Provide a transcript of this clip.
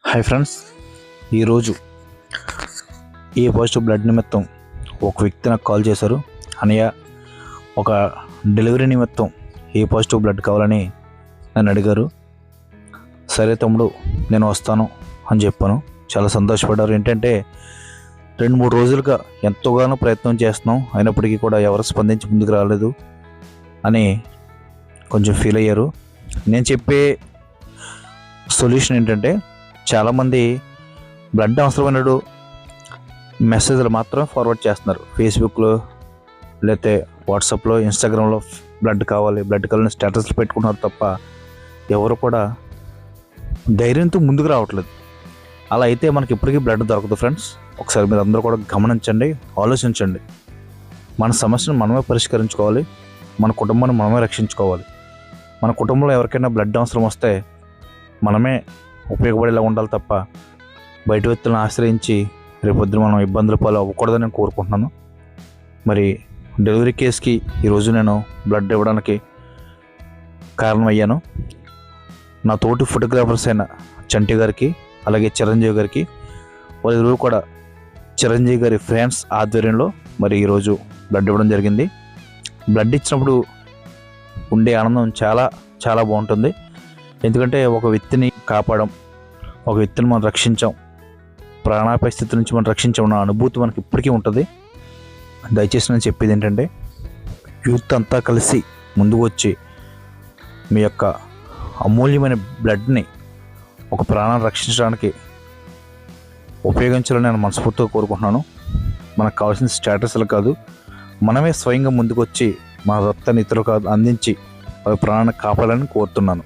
Hi friends, ఈరోజు ఏ positive blood నిమిత్తం ఒక వ్యక్తి నాకు కాల్ చేశారు. అనయ్య, ఒక డెలివరీ నిమిత్తం ఏ పాజిటివ్ బ్లడ్ కావాలని నన్ను అడిగారు. సరే తమ్ముడు, నేను వస్తాను అని చెప్పాను. చాలా సంతోషపడ్డారు. ఏంటంటే 2-3 రోజులుగా ఎంతోగానో ప్రయత్నం చేస్తున్నాం, అయినప్పటికీ కూడా ఎవరు స్పందించి ముందుకు రాలేదు అని కొంచెం ఫీల్ అయ్యారు. నేను చెప్పే సొల్యూషన్ ఏంటంటే, చాలామంది బ్లడ్ అవసరమైనడు మెసేజ్లు మాత్రం ఫార్వర్డ్ చేస్తున్నారు. ఫేస్బుక్లో, లేకపోతే వాట్సాప్లో, ఇన్స్టాగ్రామ్లో బ్లడ్ కావాలని స్టేటస్లు పెట్టుకుంటున్నారు తప్ప ఎవరు కూడా ధైర్యంతో ముందుకు రావట్లేదు. అలా అయితే మనకి ఇప్పటికీ బ్లడ్ దొరకదు ఫ్రెండ్స్. ఒకసారి మీరు అందరూ కూడా గమనించండి, ఆలోచించండి. మన సమస్యను మనమే పరిష్కరించుకోవాలి, మన కుటుంబాన్ని మనమే రక్షించుకోవాలి. మన కుటుంబంలో ఎవరికైనా బ్లడ్ అవసరం వస్తే మనమే ఉపయోగపడేలా ఉండాలి తప్ప బయట వ్యక్తులను ఆశ్రయించి రేపొద్దున మనం ఇబ్బందుల పాలు అవ్వకూడదని నేను కోరుకుంటున్నాను. మరి డెలివరీ కేసుకి ఈరోజు నేను బ్లడ్ ఇవ్వడానికి కారణమయ్యాను. నా తోటి ఫోటోగ్రాఫర్స్ అయిన చంటి గారికి, అలాగే చిరంజీవి గారికి, వాళ్ళిరువురు కూడా చిరంజీవి గారి ఫ్రెండ్స్ ఆధ్వర్యంలో మరి ఈరోజు బ్లడ్ ఇవ్వడం జరిగింది. బ్లడ్ ఇచ్చినప్పుడు ఉండే ఆనందం చాలా చాలా బాగుంటుంది. ఎందుకంటే ఒక వ్యక్తిని కాపాడడం, ఒక వ్యక్తిని మనం రక్షించాం, ప్రాణాపాయ స్థితి నుంచి మనం రక్షించాం అన్న అనుభూతి మనకి ఇప్పటికీ ఉంటుంది. దయచేసి నేను చెప్పేది ఏంటంటే, యూత్ అంతా కలిసి ముందుకు వచ్చి మీ యొక్క అమూల్యమైన బ్లడ్ని ఒక ప్రాణాన్ని రక్షించడానికి ఉపయోగించాలని నేను మనస్ఫూర్తిగా కోరుకుంటున్నాను. మనకు కావాల్సిన స్టేటస్లు కాదు, మనమే స్వయంగా ముందుకు వచ్చి మన రక్తాన్ని ఇతరులకు అందించి ప్రాణాన్ని కాపాడాలని కోరుతున్నాను.